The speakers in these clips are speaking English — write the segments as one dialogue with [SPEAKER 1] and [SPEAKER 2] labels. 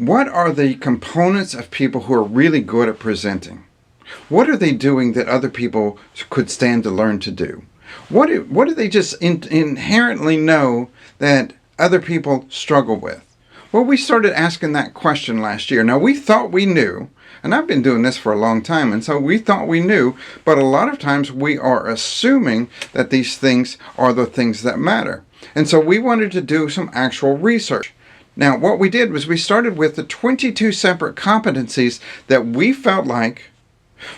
[SPEAKER 1] What are the components of people who are really good at presenting? What are they doing that other people could stand to learn to do? What do they just inherently know that other people struggle with? Well, we started asking that question last year. Now, we thought we knew, and I've been doing this for a long time, and so we thought we knew, but a lot of times we are assuming that these things are the things that matter. And so we wanted to do some actual research. Now, what we did was we started with the 22 separate competencies that we felt like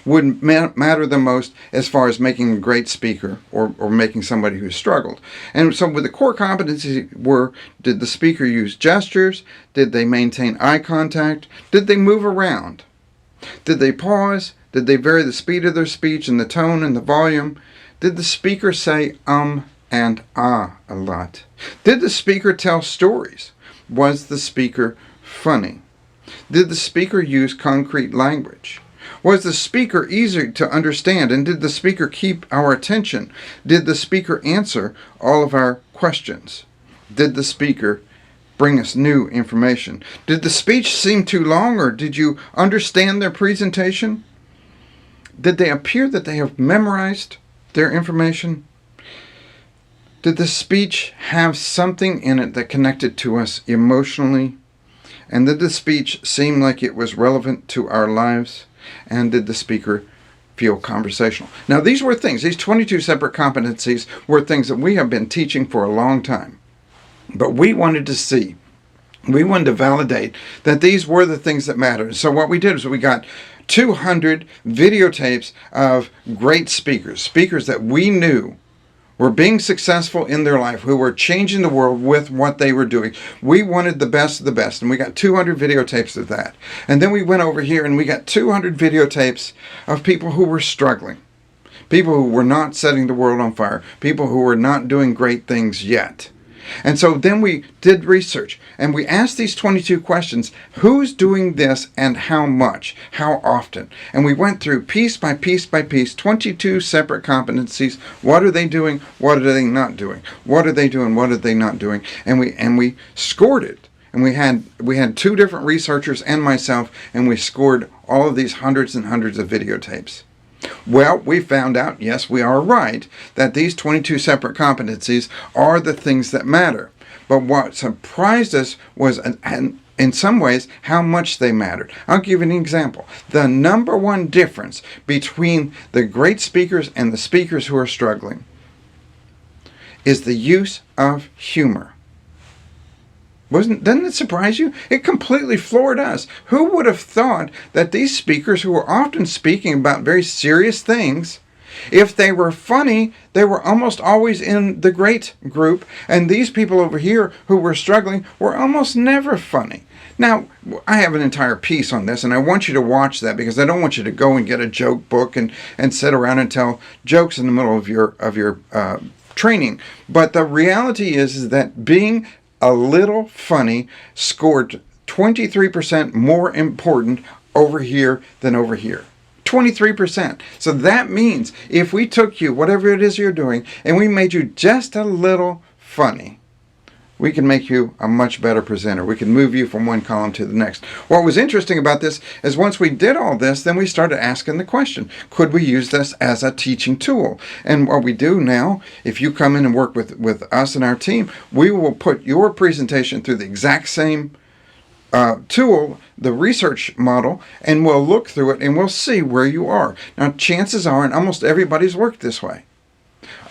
[SPEAKER 1] would matter the most as far as making a great speaker or making somebody who struggled. And so with the core competencies were, did the speaker use gestures? Did they maintain eye contact? Did they move around? Did they pause? Did they vary the speed of their speech and the tone and the volume? Did the speaker say and ah a lot? Did the speaker tell stories? Was the speaker funny? Did the speaker use concrete language? Was the speaker easy to understand, and did the speaker keep our attention? Did the speaker answer all of our questions? Did the speaker bring us new information? Did the speech seem too long, or did you understand their presentation? Did they appear that they have memorized their information? Did the speech have something in it that connected to us emotionally? And did the speech seem like it was relevant to our lives? And did the speaker feel conversational? Now, these were things, these 22 separate competencies were things that we have been teaching for a long time. But we wanted to validate that these were the things that mattered. So what we did is we got 200 videotapes of great speakers that we knew were being successful in their life, who were changing the world with what they were doing. We wanted the best of the best, and we got 200 videotapes of that. And then we went over here and we got 200 videotapes of people who were struggling, people who were not setting the world on fire, people who were not doing great things yet. And so then we did research, and we asked these 22 questions: who's doing this and how much, how often? And we went through piece by piece by piece, 22 separate competencies. What are they doing? What are they not doing? What are they doing? What are they not doing? And we scored it. And we had two different researchers and myself, and we scored all of these hundreds and hundreds of videotapes. Well, we found out, yes, we are right, that these 22 separate competencies are the things that matter. But what surprised us was, in some ways, how much they mattered. I'll give you an example. The number one difference between the great speakers and the speakers who are struggling is the use of humor. Doesn't it surprise you? It completely floored us. Who would have thought that these speakers, who were often speaking about very serious things, if they were funny, they were almost always in the great group, and these people over here who were struggling were almost never funny. Now, I have an entire piece on this, and I want you to watch that, because I don't want you to go and get a joke book and sit around and tell jokes in the middle of your training. But the reality is that being a little funny scored 23% more important over here than over here. 23%. So that means if we took you, whatever it is you're doing, and we made you just a little funny, we can make you a much better presenter. We can move you from one column to the next. What was interesting about this is once we did all this, then we started asking the question, could we use this as a teaching tool? And what we do now, if you come in and work with us and our team, we will put your presentation through the exact same tool, the research model, and we'll look through it and we'll see where you are. Now, chances are, and almost everybody's worked this way,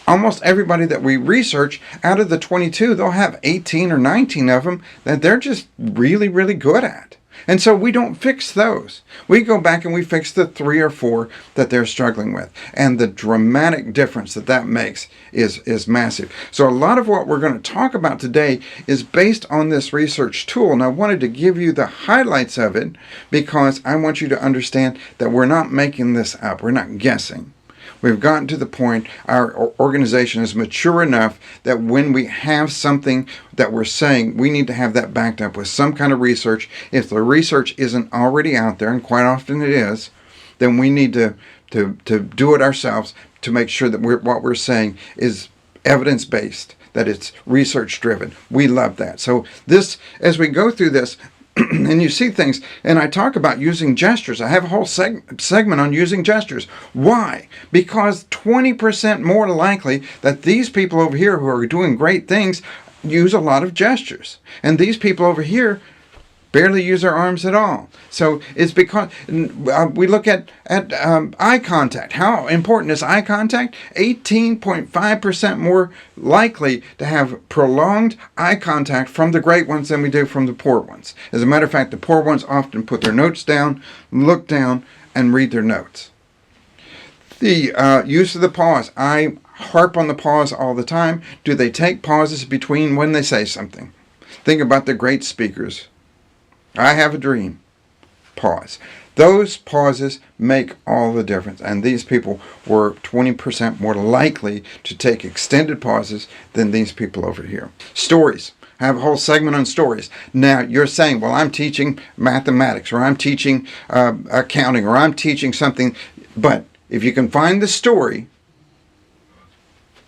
[SPEAKER 1] almost everybody that we research, out of the 22, they'll have 18 or 19 of them that they're just really, really good at. And so we don't fix those. We go back and we fix the 3 or 4 that they're struggling with. And the dramatic difference that makes is massive. So a lot of what we're going to talk about today is based on this research tool. And I wanted to give you the highlights of it because I want you to understand that we're not making this up. We're not guessing. We've gotten to the point, our organization is mature enough that when we have something that we're saying, we need to have that backed up with some kind of research. If the research isn't already out there, and quite often it is, then we need to do it ourselves to make sure that what we're saying is evidence-based, that it's research-driven. We love that. So this, as we go through this, and you see things, and I talk about using gestures. I have a whole segment on using gestures. Why? Because 20% more likely that these people over here who are doing great things use a lot of gestures. And these people over here barely use their arms at all. So it's because we look at eye contact. How important is eye contact? 18.5% more likely to have prolonged eye contact from the great ones than we do from the poor ones. As a matter of fact, the poor ones often put their notes down, look down, and read their notes. The use of the pause. I harp on the pause all the time. Do they take pauses between when they say something? Think about the great speakers. I have a dream. Pause. Those pauses make all the difference. And these people were 20% more likely to take extended pauses than these people over here. Stories. I have a whole segment on stories. Now, you're saying, well, I'm teaching mathematics, or I'm teaching accounting, or I'm teaching something. But if you can find the story,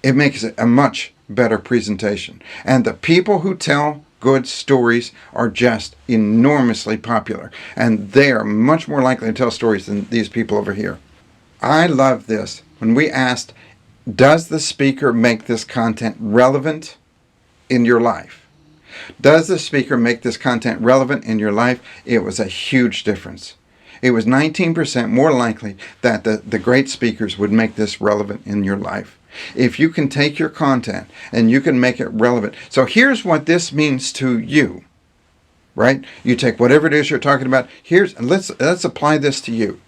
[SPEAKER 1] it makes it a much better presentation. And the people who tell good stories are just enormously popular, and they are much more likely to tell stories than these people over here. I love this. When we asked, does the speaker make this content relevant in your life? Does the speaker make this content relevant in your life? It was a huge difference. It was 19% more likely that the great speakers would make this relevant in your life. If you can take your content and you can make it relevant. So here's what this means to you, right? You take whatever it is you're talking about. Let's apply this to you.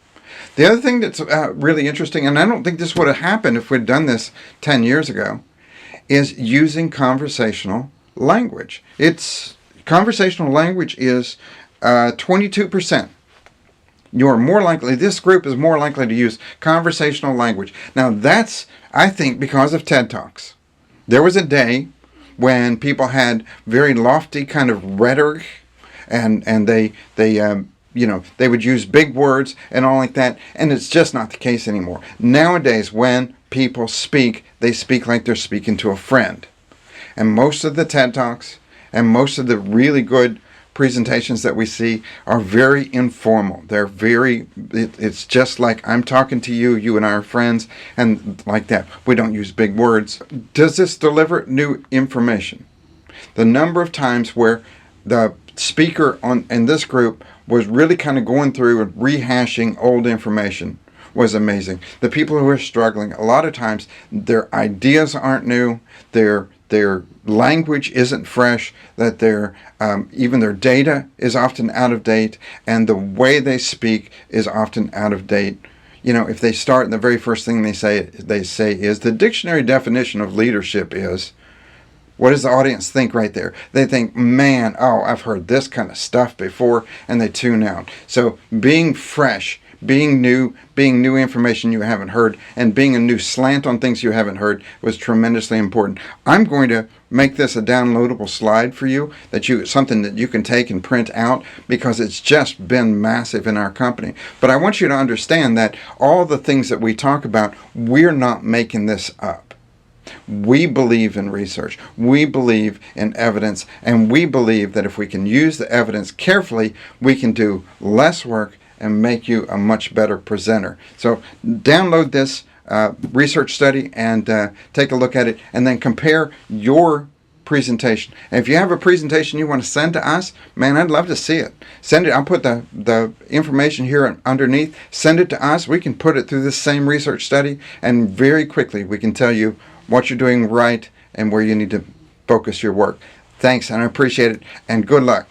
[SPEAKER 1] The other thing that's really interesting, and I don't think this would have happened if we'd done this 10 years ago, is using conversational language. Conversational language is 22%. You're more likely, this group is more likely to use conversational language. Now that's, I think, because of TED Talks. There was a day when people had very lofty kind of rhetoric, and they would use big words and all like that, and it's just not the case anymore. Nowadays, when people speak, they speak like they're speaking to a friend. And most of the TED Talks and most of the really good presentations that we see are very informal. It's just like I'm talking to you, you and I are friends, and like that. We don't use big words. Does this deliver new information? The number of times where the speaker in this group was really kind of going through and rehashing old information was amazing. The people who are struggling, a lot of times their ideas aren't new, their language isn't fresh, that even their data is often out of date, and the way they speak is often out of date. If they start and the very first thing they say is, the dictionary definition of leadership is, what does the audience think right there? They think, man, I've heard this kind of stuff before, and they tune out. So being fresh, being new information you haven't heard, and being a new slant on things you haven't heard was tremendously important. I'm going to make this a downloadable slide for you, something that you can take and print out, because it's just been massive in our company. But I want you to understand that all the things that we talk about, we're not making this up. We believe in research, we believe in evidence, and we believe that if we can use the evidence carefully, we can do less work and make you a much better presenter. So download this research study and take a look at it, and then compare your presentation. And if you have a presentation you want to send to us, man, I'd love to see it. Send it. I'll put the information here underneath. Send it to us. We can put it through this same research study, and very quickly we can tell you what you're doing right and where you need to focus your work. Thanks, and I appreciate it, and good luck.